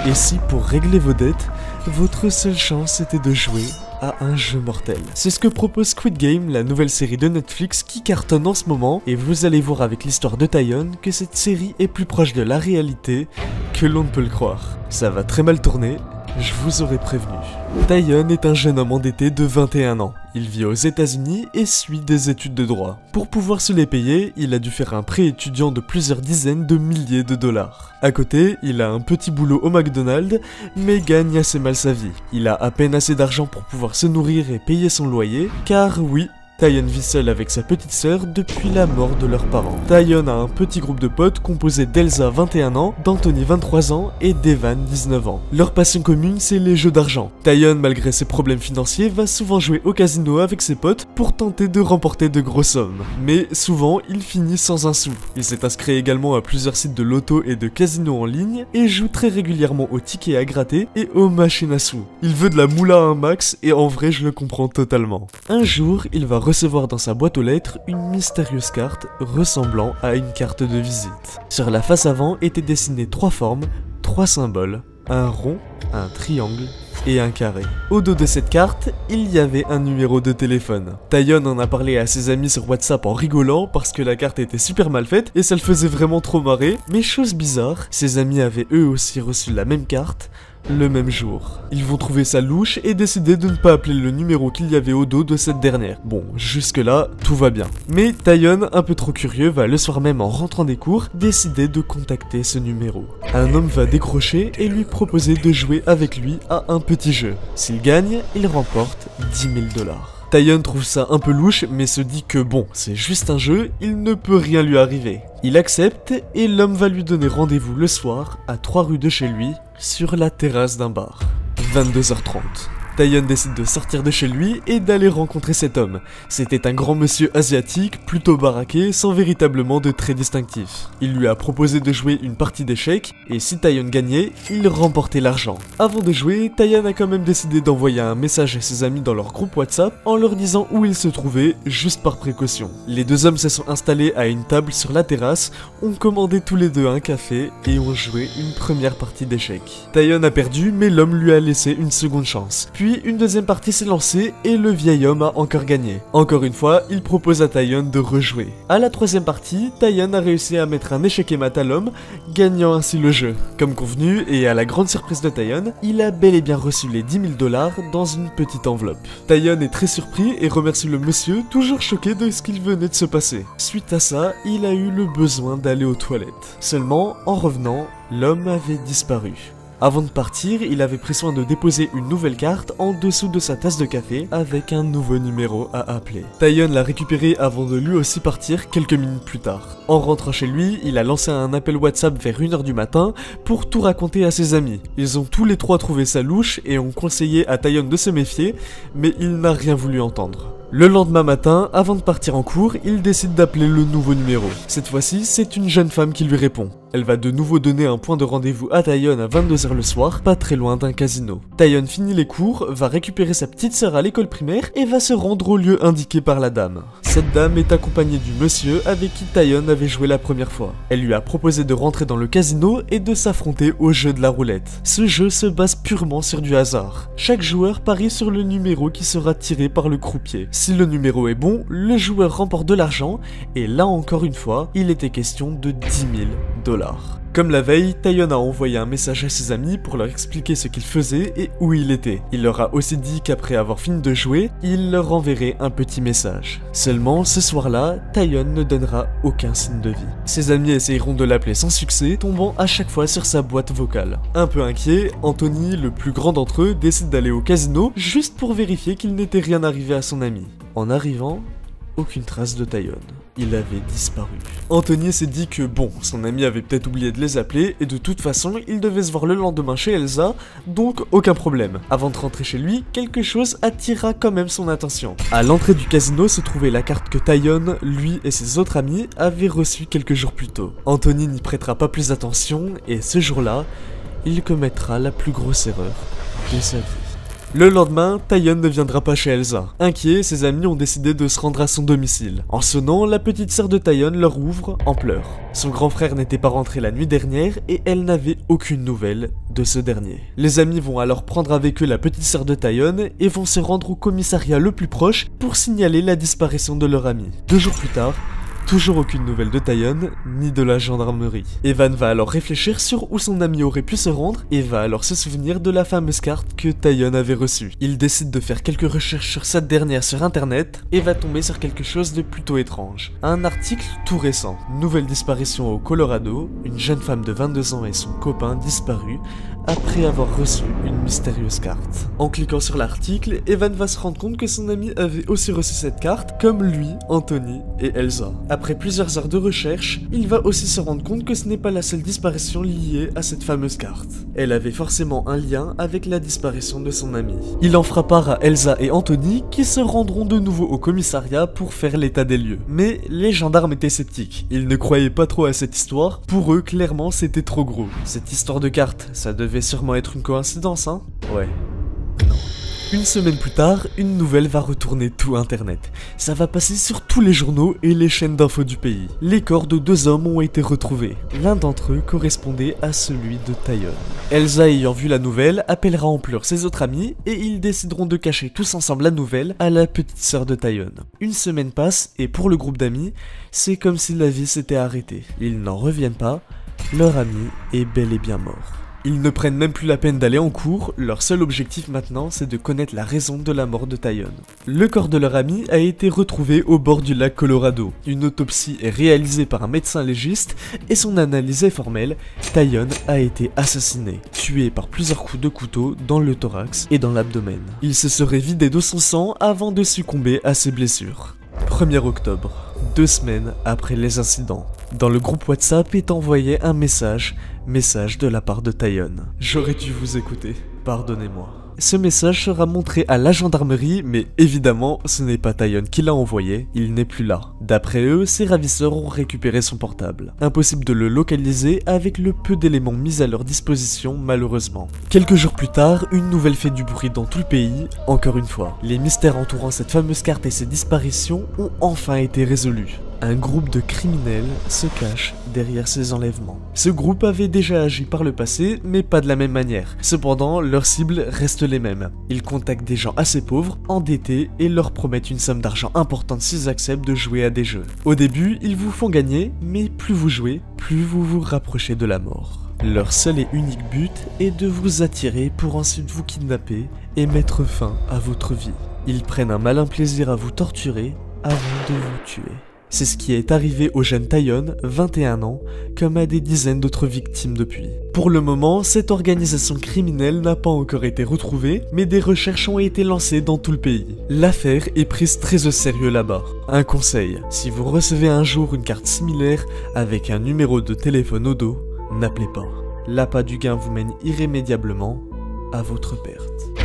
Et si pour régler vos dettes, votre seule chance était de jouer à un jeu mortel? C'est ce que propose Squid Game, la nouvelle série de Netflix qui cartonne en ce moment, et vous allez voir avec l'histoire de Taeyeon que cette série est plus proche de la réalité que l'on ne peut le croire. Ça va très mal tourner, je vous aurais prévenu. Taeyeon est un jeune homme endetté de 21 ans. Il vit aux États-Unis et suit des études de droit. Pour pouvoir se les payer, il a dû faire un prêt étudiant de plusieurs dizaines de milliers de dollars. À côté, il a un petit boulot au McDonald's, mais gagne assez mal sa vie. Il a à peine assez d'argent pour pouvoir se nourrir et payer son loyer, car oui, Taeyeon vit seul avec sa petite sœur depuis la mort de leurs parents. Taeyeon a un petit groupe de potes composé d'Elsa 21 ans, d'Anthony 23 ans et d'Evan 19 ans. Leur passion commune c'est les jeux d'argent. Taeyeon, malgré ses problèmes financiers, va souvent jouer au casino avec ses potes pour tenter de remporter de grosses sommes. Mais souvent, il finit sans un sou. Il s'est inscrit également à plusieurs sites de loto et de casinos en ligne et joue très régulièrement aux tickets à gratter et aux machines à sous. Il veut de la moula à un max et en vrai je le comprends totalement. Un jour, il va recevoir dans sa boîte aux lettres une mystérieuse carte ressemblant à une carte de visite. Sur la face avant étaient dessinées 3 formes, 3 symboles, un rond, un triangle et un carré. Au dos de cette carte, il y avait un numéro de téléphone. Taeyeon en a parlé à ses amis sur WhatsApp en rigolant parce que la carte était super mal faite et ça le faisait vraiment trop marrer, mais chose bizarre, ses amis avaient eux aussi reçu la même carte le même jour. Ils vont trouver ça louche et décider de ne pas appeler le numéro qu'il y avait au dos de cette dernière. Bon, jusque là, tout va bien. Mais Taeyeon, un peu trop curieux, va le soir même en rentrant des cours, décider de contacter ce numéro. Un homme va décrocher et lui proposer de jouer avec lui à un petit jeu. S'il gagne, il remporte 10 000 dollars. Taeyeon trouve ça un peu louche, mais se dit que bon, c'est juste un jeu, il ne peut rien lui arriver. Il accepte et l'homme va lui donner rendez-vous le soir, à 3 rues de chez lui, sur la terrasse d'un bar. 22h30. Taeyeon décide de sortir de chez lui et d'aller rencontrer cet homme. C'était un grand monsieur asiatique, plutôt baraqué, sans véritablement de traits distinctifs. Il lui a proposé de jouer une partie d'échecs, et si Taeyeon gagnait, il remportait l'argent. Avant de jouer, Taeyeon a quand même décidé d'envoyer un message à ses amis dans leur groupe WhatsApp en leur disant où il se trouvait, juste par précaution. Les deux hommes se sont installés à une table sur la terrasse, ont commandé tous les deux un café et ont joué une première partie d'échecs. Taeyeon a perdu, mais l'homme lui a laissé une seconde chance. Puis une deuxième partie s'est lancée et le vieil homme a encore gagné. Encore une fois, il propose à Taeyeon de rejouer. À la troisième partie, Taeyeon a réussi à mettre un échec et mat à l'homme, gagnant ainsi le jeu. Comme convenu, et à la grande surprise de Taeyeon, il a bel et bien reçu les 10 000 dollars dans une petite enveloppe. Taeyeon est très surpris et remercie le monsieur, toujours choqué de ce qu'il venait de se passer. Suite à ça, il a eu le besoin d'aller aux toilettes. Seulement, en revenant, l'homme avait disparu. Avant de partir, il avait pris soin de déposer une nouvelle carte en dessous de sa tasse de café avec un nouveau numéro à appeler. Taeyeon l'a récupéré avant de lui aussi partir quelques minutes plus tard. En rentrant chez lui, il a lancé un appel WhatsApp vers 1h du matin pour tout raconter à ses amis. Ils ont tous les trois trouvé ça louche et ont conseillé à Taeyeon de se méfier, mais il n'a rien voulu entendre. Le lendemain matin, avant de partir en cours, il décide d'appeler le nouveau numéro. Cette fois-ci, c'est une jeune femme qui lui répond. Elle va de nouveau donner un point de rendez-vous à Taeyeon à 22h le soir, pas très loin d'un casino. Taeyeon finit les cours, va récupérer sa petite sœur à l'école primaire et va se rendre au lieu indiqué par la dame. Cette dame est accompagnée du monsieur avec qui Taeyeon avait joué la première fois. Elle lui a proposé de rentrer dans le casino et de s'affronter au jeu de la roulette. Ce jeu se base purement sur du hasard. Chaque joueur parie sur le numéro qui sera tiré par le croupier. Si le numéro est bon, le joueur remporte de l'argent et là encore une fois, il était question de 10 000 dollars. Comme la veille, Taeyeon a envoyé un message à ses amis pour leur expliquer ce qu'il faisait et où il était. Il leur a aussi dit qu'après avoir fini de jouer, il leur enverrait un petit message. Seulement, ce soir-là, Taeyeon ne donnera aucun signe de vie. Ses amis essayeront de l'appeler sans succès, tombant à chaque fois sur sa boîte vocale. Un peu inquiet, Anthony, le plus grand d'entre eux, décide d'aller au casino juste pour vérifier qu'il n'était rien arrivé à son ami. En arrivant, aucune trace de Taeyeon. Il avait disparu. Anthony s'est dit que bon, son ami avait peut-être oublié de les appeler et de toute façon, il devait se voir le lendemain chez Elsa, donc aucun problème. Avant de rentrer chez lui, quelque chose attira quand même son attention. À l'entrée du casino se trouvait la carte que Taeyeon, lui et ses autres amis avaient reçue quelques jours plus tôt. Anthony n'y prêtera pas plus attention et ce jour-là, il commettra la plus grosse erreur de sa vie. Le lendemain, Taeyeon ne viendra pas chez Elsa. Inquiets, ses amis ont décidé de se rendre à son domicile. En sonnant, la petite sœur de Taeyeon leur ouvre en pleurs. Son grand frère n'était pas rentré la nuit dernière et elle n'avait aucune nouvelle de ce dernier. Les amis vont alors prendre avec eux la petite sœur de Taeyeon et vont se rendre au commissariat le plus proche pour signaler la disparition de leur ami. 2 jours plus tard, toujours aucune nouvelle de Taeyeon, ni de la gendarmerie. Evan va alors réfléchir sur où son ami aurait pu se rendre et va alors se souvenir de la fameuse carte que Taeyeon avait reçue. Il décide de faire quelques recherches sur cette dernière sur internet et va tomber sur quelque chose de plutôt étrange. Un article tout récent. Nouvelle disparition au Colorado, une jeune femme de 22 ans et son copain disparus après avoir reçu une mystérieuse carte. En cliquant sur l'article, Evan va se rendre compte que son ami avait aussi reçu cette carte, comme lui, Anthony et Elsa. Après plusieurs heures de recherche, il va aussi se rendre compte que ce n'est pas la seule disparition liée à cette fameuse carte. Elle avait forcément un lien avec la disparition de son ami. Il en fera part à Elsa et Anthony qui se rendront de nouveau au commissariat pour faire l'état des lieux. Mais les gendarmes étaient sceptiques, ils ne croyaient pas trop à cette histoire, pour eux clairement c'était trop gros. Cette histoire de carte, ça devait sûrement être une coïncidence, hein? Ouais. Non. Une semaine plus tard, une nouvelle va retourner tout internet. Ça va passer sur tous les journaux et les chaînes d'infos du pays. Les corps de 2 hommes ont été retrouvés. L'un d'entre eux correspondait à celui de Taeyeon. Elsa, ayant vu la nouvelle, appellera en pleurs ses autres amis et ils décideront de cacher tous ensemble la nouvelle à la petite sœur de Taeyeon. Une semaine passe et pour le groupe d'amis, c'est comme si la vie s'était arrêtée. Ils n'en reviennent pas, leur ami est bel et bien mort. Ils ne prennent même plus la peine d'aller en cours, leur seul objectif maintenant c'est de connaître la raison de la mort de Taeyeon. Le corps de leur ami a été retrouvé au bord du lac Colorado. Une autopsie est réalisée par un médecin légiste et son analyse est formelle, Taeyeon a été assassiné, tué par plusieurs coups de couteau dans le thorax et dans l'abdomen. Il se serait vidé de son sang avant de succomber à ses blessures. 1er octobre, 2 semaines après les incidents. Dans le groupe WhatsApp est envoyé un message de la part de Taeyeon. J'aurais dû vous écouter, pardonnez-moi. Ce message sera montré à la gendarmerie, mais évidemment, ce n'est pas Taeyeon qui l'a envoyé, il n'est plus là. D'après eux, ses ravisseurs ont récupéré son portable. Impossible de le localiser avec le peu d'éléments mis à leur disposition, malheureusement. Quelques jours plus tard, une nouvelle fait du bruit dans tout le pays, encore une fois. Les mystères entourant cette fameuse carte et ses disparitions ont enfin été résolus. Un groupe de criminels se cache derrière ces enlèvements. Ce groupe avait déjà agi par le passé, mais pas de la même manière. Cependant, leurs cibles restent les mêmes. Ils contactent des gens assez pauvres, endettés, et leur promettent une somme d'argent importante s'ils acceptent de jouer à des jeux. Au début, ils vous font gagner, mais plus vous jouez, plus vous vous rapprochez de la mort. Leur seul et unique but est de vous attirer pour ensuite vous kidnapper et mettre fin à votre vie. Ils prennent un malin plaisir à vous torturer avant de vous tuer. C'est ce qui est arrivé au jeune Taeyeon, 21 ans, comme à des dizaines d'autres victimes depuis. Pour le moment, cette organisation criminelle n'a pas encore été retrouvée, mais des recherches ont été lancées dans tout le pays. L'affaire est prise très au sérieux là-bas. Un conseil, si vous recevez un jour une carte similaire avec un numéro de téléphone au dos, n'appelez pas. L'appât du gain vous mène irrémédiablement à votre perte.